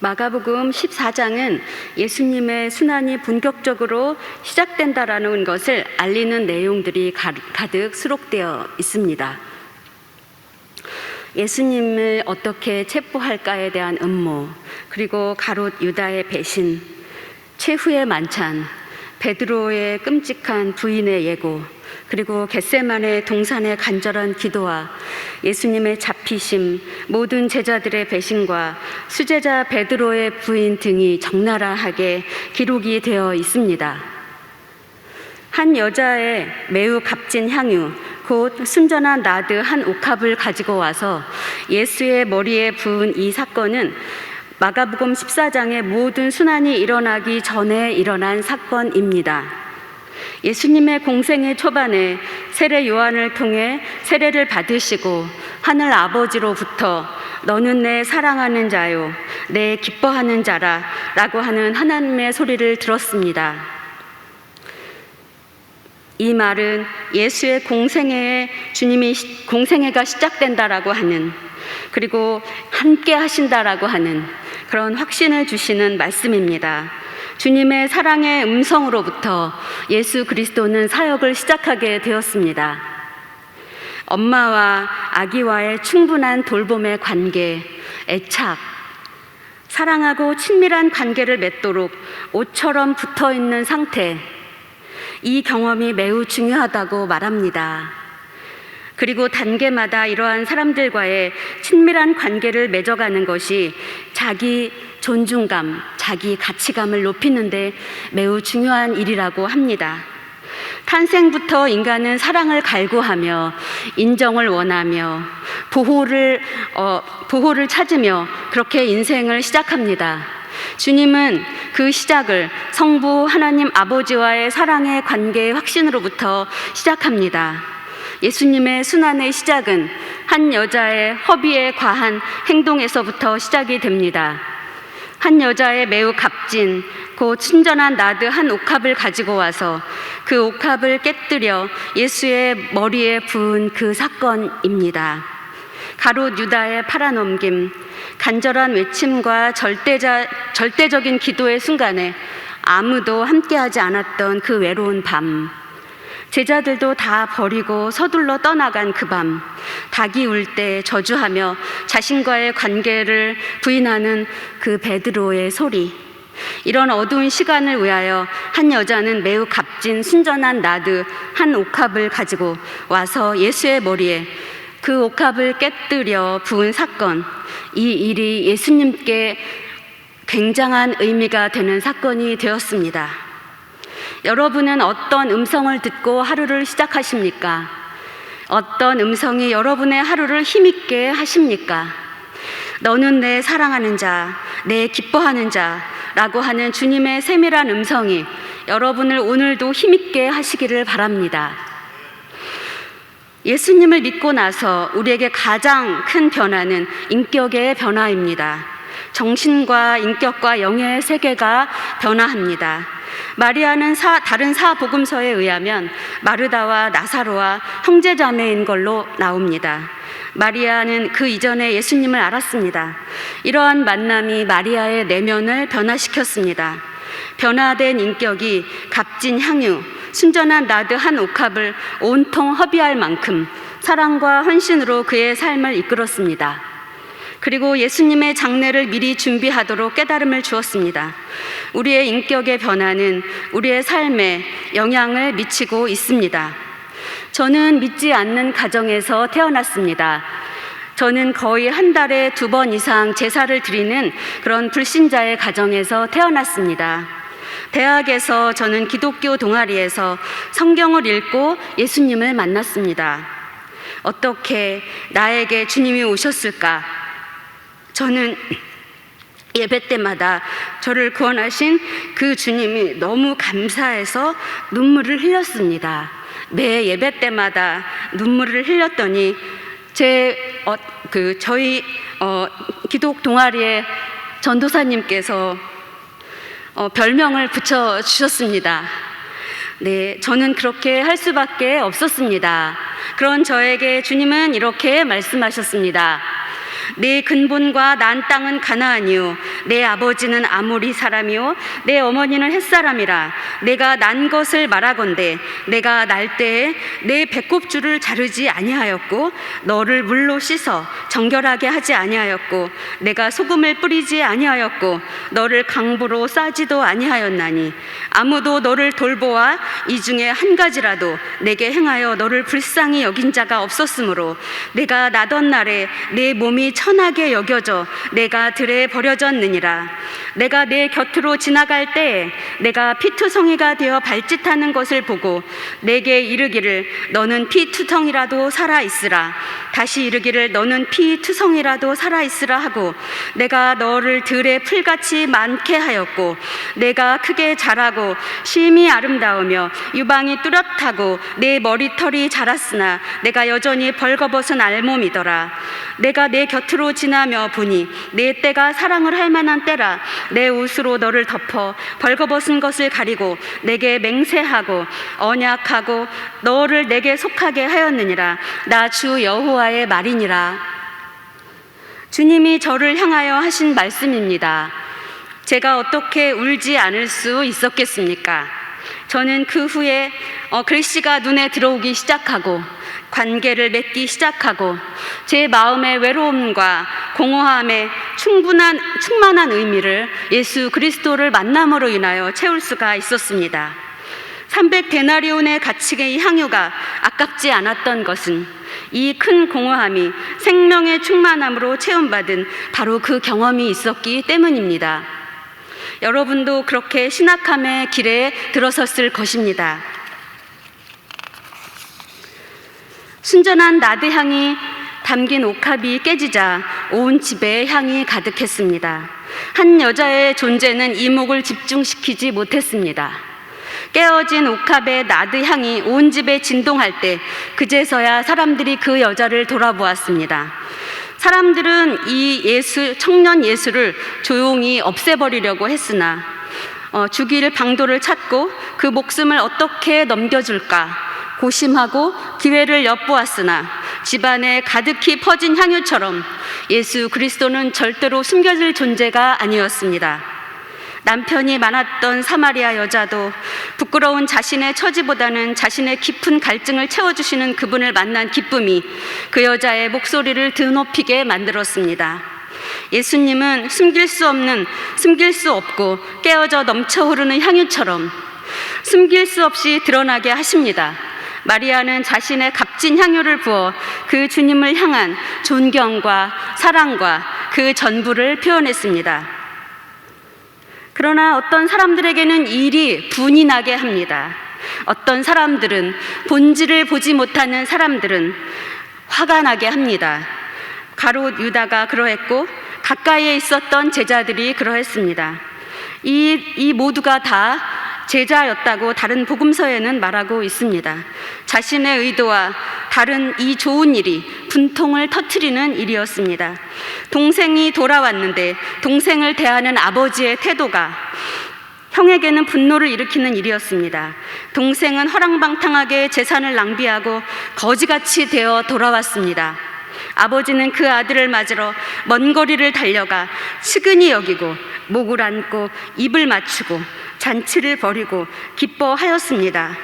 마가복음 14장은 예수님의 순환이 본격적으로 시작된다라는 것을 알리는 내용들이 가득 수록되어 있습니다. 예수님을 어떻게 체포할까에 대한 음모, 그리고 가롯 유다의 배신, 최후의 만찬, 베드로의 끔찍한 부인의 예고, 그리고 겟세마네 동산의 간절한 기도와 예수님의 잡히심, 모든 제자들의 배신과 수제자 베드로의 부인 등이 적나라하게 기록이 되어 있습니다. 한 여자의 매우 값진 향유, 곧 순전한 나드 한 옥합을 가지고 와서 예수의 머리에 부은 이 사건은 마가복음 14장의 모든 순환이 일어나기 전에 일어난 사건입니다. 예수님의 공생의 초반에 세례 요한을 통해 세례를 받으시고 하늘 아버지로부터 너는 내 사랑하는 자요, 내 기뻐하는 자라 라고 하는 하나님의 소리를 들었습니다. 이 말은 예수의 공생애에 주님이 공생애가 시작된다라고 하는, 그리고 함께 하신다라고 하는 그런 확신을 주시는 말씀입니다. 주님의 사랑의 음성으로부터 예수 그리스도는 사역을 시작하게 되었습니다. 엄마와 아기와의 충분한 돌봄의 관계, 애착, 사랑하고 친밀한 관계를 맺도록 옷처럼 붙어있는 상태, 이 경험이 매우 중요하다고 말합니다. 그리고 단계마다 이러한 사람들과의 친밀한 관계를 맺어가는 것이 자기 존중감, 자기 가치감을 높이는 데 매우 중요한 일이라고 합니다. 탄생부터 인간은 사랑을 갈구하며 인정을 원하며 보호를 찾으며 그렇게 인생을 시작합니다. 주님은 그 시작을 성부 하나님 아버지와의 사랑의 관계의 확신으로부터 시작합니다. 예수님의 순환의 시작은 한 여자의 허비에 과한 행동에서부터 시작이 됩니다. 한 여자의 매우 값진 곧 순전한 나드 한 옥합을 가지고 와서 그 옥합을 깨뜨려 예수의 머리에 부은 그 사건입니다. 가롯 유다의 팔아넘김, 간절한 외침과 절대적인 기도의 순간에 아무도 함께하지 않았던 그 외로운 밤, 제자들도 다 버리고 서둘러 떠나간 그 밤, 닭이 울 때 저주하며 자신과의 관계를 부인하는 그 베드로의 소리, 이런 어두운 시간을 위하여 한 여자는 매우 값진 순전한 나드 한 옥합을 가지고 와서 예수의 머리에 그 옥합을 깨뜨려 부은 사건, 이 일이 예수님께 굉장한 의미가 되는 사건이 되었습니다. 여러분은 어떤 음성을 듣고 하루를 시작하십니까? 어떤 음성이 여러분의 하루를 힘있게 하십니까? 너는 내 사랑하는 자, 내 기뻐하는 자라고 하는 주님의 세밀한 음성이 여러분을 오늘도 힘있게 하시기를 바랍니다. 예수님을 믿고 나서 우리에게 가장 큰 변화는 인격의 변화입니다. 정신과 인격과 영의 세계가 변화합니다. 마리아는 다른 사복음서에 의하면 마르다와 나사로와 형제자매인 걸로 나옵니다. 마리아는 그 이전에 예수님을 알았습니다. 이러한 만남이 마리아의 내면을 변화시켰습니다. 변화된 인격이 값진 향유, 순전한 나드 한 옥합을 온통 허비할 만큼 사랑과 헌신으로 그의 삶을 이끌었습니다. 그리고 예수님의 장례를 미리 준비하도록 깨달음을 주었습니다. 우리의 인격의 변화는 우리의 삶에 영향을 미치고 있습니다. 저는 믿지 않는 가정에서 태어났습니다. 저는 거의 한 달에 2번 이상 제사를 드리는 그런 불신자의 가정에서 태어났습니다. 대학에서 저는 기독교 동아리에서 성경을 읽고 예수님을 만났습니다. 어떻게 나에게 주님이 오셨을까? 저는 예배 때마다 저를 구원하신 그 주님이 너무 감사해서 눈물을 흘렸습니다. 매 예배 때마다 눈물을 흘렸더니 저희 기독 동아리의 전도사님께서 별명을 붙여주셨습니다. 네, 저는 그렇게 할 수밖에 없었습니다. 그런 저에게 주님은 이렇게 말씀하셨습니다. 내 근본과 난 땅은 가나안이요 내 아버지는 아모리 사람이요 내 어머니는 햇사람이라. 내가 난 것을 말하건대 내가 날 때에 내 배꼽줄을 자르지 아니하였고 너를 물로 씻어 정결하게 하지 아니하였고 내가 소금을 뿌리지 아니하였고 너를 강보로 싸지도 아니하였나니 아무도 너를 돌보아 이 중에 한 가지라도 내게 행하여 너를 불쌍히 여긴 자가 없었으므로 내가 나던 날에 내 몸이 천하게 여겨져 내가 들에 버려졌느니라. 내가 내 곁으로 지나갈 때에 내가 피투성이가 되어 발짓하는 것을 보고 내게 이르기를 너는 피투성이라도 살아있으라. 다시 이르기를 너는 피투성이라도 살아있으라 하고 내가 너를 들에 풀같이 많게 하였고 내가 크게 자라고 심히 아름다우며 유방이 뚜렷하고 내 머리털이 자랐으나 내가 여전히 벌거벗은 알몸이더라. 내가 내 곁으로 지나며 보니 내 때가 사랑을 할 만한 때라. 내 옷으로 너를 덮어 벌거벗은 것을 가리고 내게 맹세하고 언약하고 너를 내게 속하게 하였느니라. 나 주 여호와의 말이니라. 주님이 저를 향하여 하신 말씀입니다. 제가 어떻게 울지 않을 수 있었겠습니까? 저는 그 후에 글씨가 눈에 들어오기 시작하고 관계를 맺기 시작하고 제 마음의 외로움과 공허함에 충만한 의미를 예수 그리스도를 만남으로 인하여 채울 수가 있었습니다. 300데나리온의 가치의 향유가 아깝지 않았던 것은 이 큰 공허함이 생명의 충만함으로 채움받은 바로 그 경험이 있었기 때문입니다. 여러분도 그렇게 신학함의 길에 들어섰을 것입니다. 순전한 나드 향이 담긴 옥합이 깨지자 온 집에 향이 가득했습니다. 한 여자의 존재는 이목을 집중시키지 못했습니다. 깨어진 옥합의 나드 향이 온 집에 진동할 때 그제서야 사람들이 그 여자를 돌아보았습니다. 사람들은 이 청년 예수를 조용히 없애버리려고 했으나 죽일 방도를 찾고 그 목숨을 어떻게 넘겨줄까 고심하고 기회를 엿보았으나 집안에 가득히 퍼진 향유처럼 예수 그리스도는 절대로 숨겨질 존재가 아니었습니다. 남편이 많았던 사마리아 여자도 부끄러운 자신의 처지보다는 자신의 깊은 갈증을 채워주시는 그분을 만난 기쁨이 그 여자의 목소리를 드높이게 만들었습니다. 예수님은 숨길 수 없고 깨어져 넘쳐 흐르는 향유처럼 숨길 수 없이 드러나게 하십니다. 마리아는 자신의 값진 향유를 부어 그 주님을 향한 존경과 사랑과 그 전부를 표현했습니다. 그러나 어떤 사람들에게는 이 일이 분이 나게 합니다. 어떤 사람들은 본질을 보지 못하는 사람들은 화가 나게 합니다. 가롯 유다가 그러했고 가까이에 있었던 제자들이 그러했습니다. 이 모두가 다 제자였다고 다른 복음서에는 말하고 있습니다. 자신의 의도와 다른 이 좋은 일이 분통을 터뜨리는 일이었습니다. 동생이 돌아왔는데 동생을 대하는 아버지의 태도가 형에게는 분노를 일으키는 일이었습니다. 동생은 허랑방탕하게 재산을 낭비하고 거지같이 되어 돌아왔습니다. 아버지는 그 아들을 맞으러 먼 거리를 달려가 측은히 여기고 목을 안고 입을 맞추고 잔치를 벌이고 기뻐하였습니다.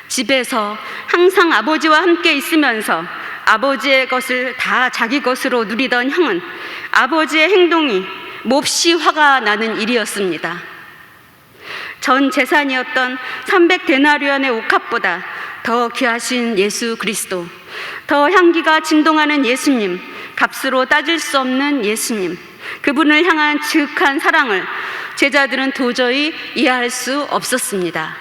집에서 항상 아버지와 함께 있으면서 아버지의 것을 다 자기 것으로 누리던 형은 아버지의 행동이 몹시 화가 나는 일이었습니다. 전 재산이었던 300데나리온의 옥합보다 더 귀하신 예수 그리스도, 더 향기가 진동하는 예수님, 값으로 따질 수 없는 예수님, 그분을 향한 지극한 사랑을 제자들은 도저히 이해할 수 없었습니다.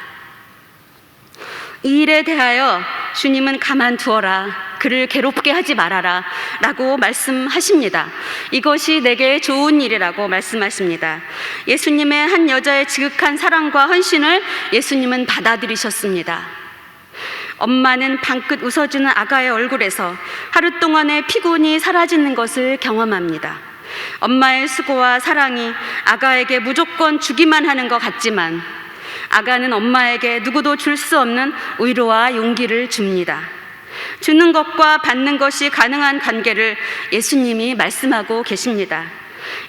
이 일에 대하여 주님은 가만두어라, 그를 괴롭게 하지 말아라 라고 말씀하십니다. 이것이 내게 좋은 일이라고 말씀하십니다. 예수님의 한 여자의 지극한 사랑과 헌신을 예수님은 받아들이셨습니다. 엄마는 방긋 웃어주는 아가의 얼굴에서 하루 동안의 피곤이 사라지는 것을 경험합니다. 엄마의 수고와 사랑이 아가에게 무조건 주기만 하는 것 같지만 아가는 엄마에게 누구도 줄 수 없는 위로와 용기를 줍니다. 주는 것과 받는 것이 가능한 관계를 예수님이 말씀하고 계십니다.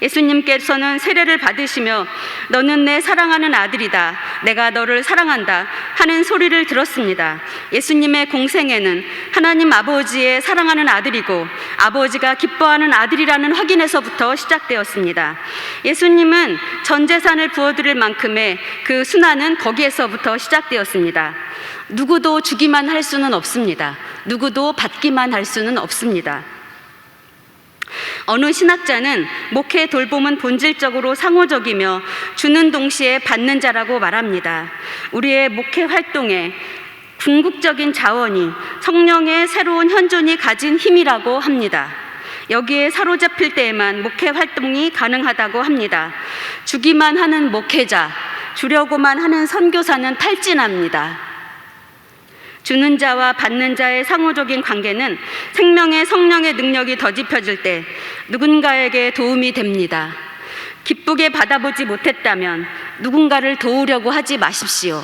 예수님께서는 세례를 받으시며 너는 내 사랑하는 아들이다, 내가 너를 사랑한다 하는 소리를 들었습니다. 예수님의 공생애는 하나님 아버지의 사랑하는 아들이고 아버지가 기뻐하는 아들이라는 확인에서부터 시작되었습니다. 예수님은 전 재산을 부어드릴 만큼의 그 순환은 거기에서부터 시작되었습니다. 누구도 주기만 할 수는 없습니다. 누구도 받기만 할 수는 없습니다. 어느 신학자는 목회 돌봄은 본질적으로 상호적이며 주는 동시에 받는 자라고 말합니다. 우리의 목회 활동에 궁극적인 자원이 성령의 새로운 현존이 가진 힘이라고 합니다. 여기에 사로잡힐 때에만 목회 활동이 가능하다고 합니다. 주기만 하는 목회자, 주려고만 하는 선교사는 탈진합니다. 주는 자와 받는 자의 상호적인 관계는 생명의 성령의 능력이 더집혀질 때 누군가에게 도움이 됩니다. 기쁘게 받아보지 못했다면 누군가를 도우려고 하지 마십시오.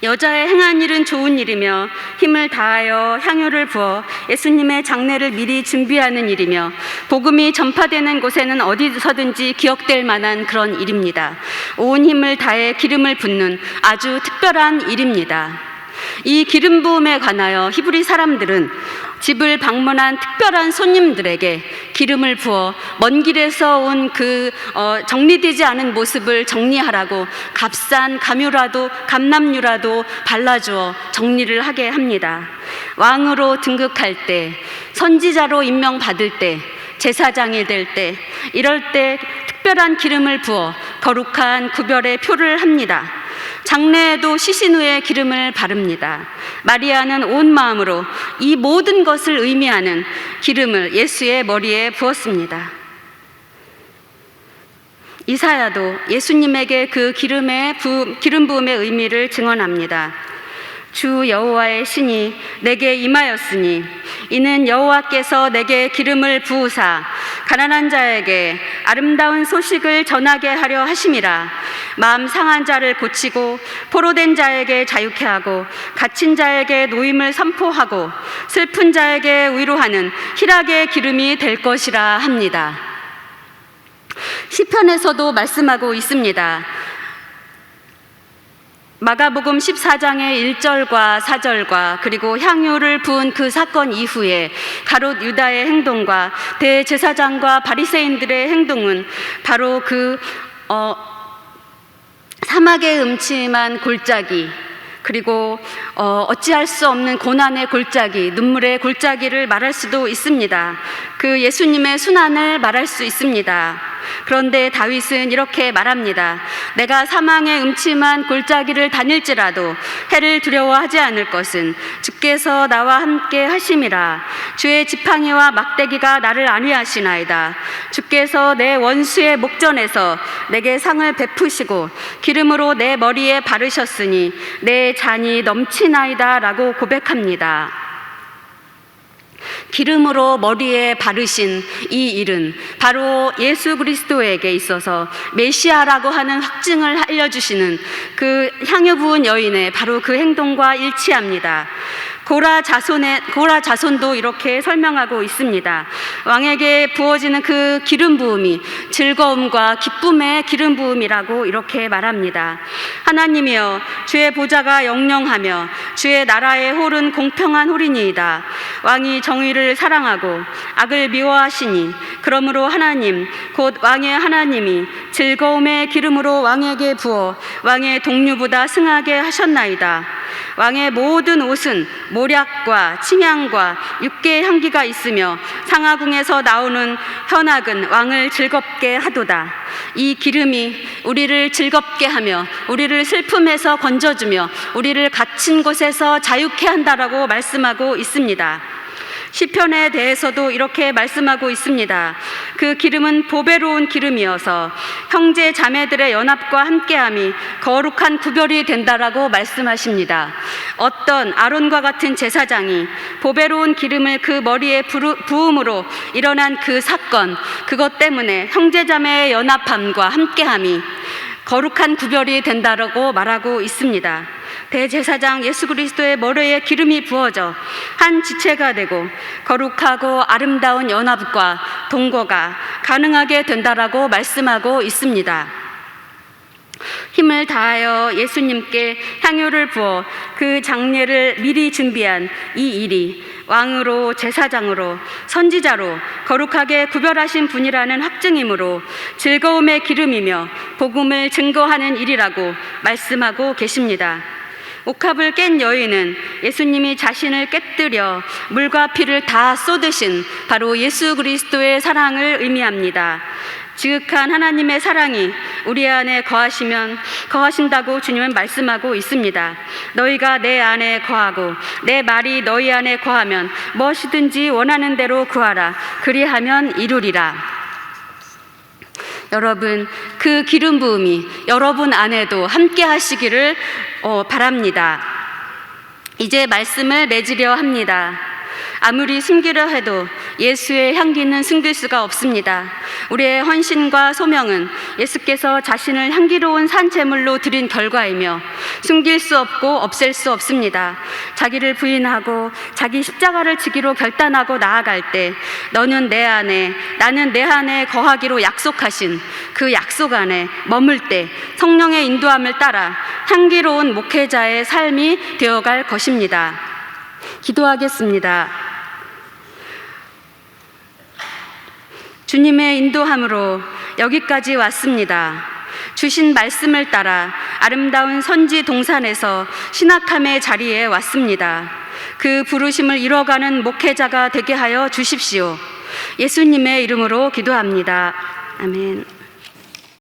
여자의 행한 일은 좋은 일이며 힘을 다하여 향유를 부어 예수님의 장례를 미리 준비하는 일이며 복음이 전파되는 곳에는 어디서든지 기억될 만한 그런 일입니다. 온 힘을 다해 기름을 붓는 아주 특별한 일입니다. 이 기름 부음에 관하여 히브리 사람들은 집을 방문한 특별한 손님들에게 기름을 부어 먼 길에서 온 그 정리되지 않은 모습을 정리하라고 값싼 감람유라도 발라주어 정리를 하게 합니다. 왕으로 등극할 때, 선지자로 임명받을 때, 제사장이 될 때, 이럴 때 특별한 기름을 부어 거룩한 구별의 표를 합니다. 장례에도 시신 후에 기름을 바릅니다. 마리아는 온 마음으로 이 모든 것을 의미하는 기름을 예수의 머리에 부었습니다. 이사야도 예수님에게 그 기름 부음의 의미를 증언합니다. 주 여호와의 신이 내게 임하였으니 이는 여호와께서 내게 기름을 부으사 가난한 자에게 아름다운 소식을 전하게 하려 하심이라. 마음 상한 자를 고치고 포로된 자에게 자유케 하고 갇힌 자에게 노임을 선포하고 슬픈 자에게 위로하는 희락의 기름이 될 것이라 합니다. 시편에서도 말씀하고 있습니다. 마가복음 14장의 1절과 4절과 그리고 향유를 부은 그 사건 이후에 가롯 유다의 행동과 대제사장과 바리새인들의 행동은 바로 그 사막의 음침한 골짜기, 그리고 어찌할 수 없는 고난의 골짜기, 눈물의 골짜기를 말할 수도 있습니다. 그 예수님의 순환을 말할 수 있습니다. 그런데 다윗은 이렇게 말합니다. 내가 사망의 음침한 골짜기를 다닐지라도 해를 두려워하지 않을 것은 주께서 나와 함께 하심이라. 주의 지팡이와 막대기가 나를 안위하시나이다. 주께서 내 원수의 목전에서 내게 상을 베푸시고 기름으로 내 머리에 바르셨으니 내 잔이 넘치나이다 라고 고백합니다. 기름으로 머리에 바르신 이 일은 바로 예수 그리스도에게 있어서 메시아라고 하는 확증을 알려주시는 그 향유 부은 여인의 바로 그 행동과 일치합니다. 고라 자손도 이렇게 설명하고 있습니다. 왕에게 부어지는 그 기름 부음이 즐거움과 기쁨의 기름 부음이라고 이렇게 말합니다. 하나님이여, 주의 보좌가 영영하며 주의 나라의 홀은 공평한 홀이니이다. 왕이 정의를 사랑하고 악을 미워하시니 그러므로 하나님 곧 왕의 하나님이 즐거움의 기름으로 왕에게 부어 왕의 동류보다 승하게 하셨나이다. 왕의 모든 옷은 모략과 침향과 육개의 향기가 있으며 상하궁에서 나오는 현악은 왕을 즐겁게 하도다. 이 기름이 우리를 즐겁게 하며 우리를 슬픔에서 건져주며 우리를 갇힌 곳에서 자유케 한다라고 말씀하고 있습니다. 시편에 대해서도 이렇게 말씀하고 있습니다. 그 기름은 보배로운 기름이어서 형제 자매들의 연합과 함께함이 거룩한 구별이 된다라고 말씀하십니다. 어떤 아론과 같은 제사장이 보배로운 기름을 그 머리에 부음으로 일어난 그 사건, 그것 때문에 형제 자매의 연합함과 함께함이 거룩한 구별이 된다라고 말하고 있습니다. 대제사장 예수 그리스도의 머리에 기름이 부어져 한 지체가 되고 거룩하고 아름다운 연합과 동거가 가능하게 된다라고 말씀하고 있습니다. 힘을 다하여 예수님께 향유를 부어 그 장례를 미리 준비한 이 일이 왕으로, 제사장으로, 선지자로 거룩하게 구별하신 분이라는 확증이므로 즐거움의 기름이며 복음을 증거하는 일이라고 말씀하고 계십니다. 옥합을 깬 여인은 예수님이 자신을 깨뜨려 물과 피를 다 쏟으신 바로 예수 그리스도의 사랑을 의미합니다. 지극한 하나님의 사랑이 우리 안에 거하신다고 주님은 말씀하고 있습니다. 너희가 내 안에 거하고 내 말이 너희 안에 거하면 무엇이든지 원하는 대로 구하라. 그리하면 이루리라. 여러분, 그 기름 부음이 여러분 안에도 함께 하시기를 바랍니다. 이제 말씀을 맺으려 합니다. 아무리 숨기려 해도 예수의 향기는 숨길 수가 없습니다. 우리의 헌신과 소명은 예수께서 자신을 향기로운 산제물로 드린 결과이며 숨길 수 없고 없앨 수 없습니다. 자기를 부인하고 자기 십자가를 지기로 결단하고 나아갈 때 너는 내 안에 나는 내 안에 거하기로 약속하신 그 약속 안에 머물 때 성령의 인도함을 따라 향기로운 목회자의 삶이 되어갈 것입니다. 기도하겠습니다. 주님의 인도함으로 여기까지 왔습니다. 주신 말씀을 따라 아름다운 선지 동산에서 신학함의 자리에 왔습니다. 그 부르심을 이뤄가는 목회자가 되게 하여 주십시오. 예수님의 이름으로 기도합니다. 아멘.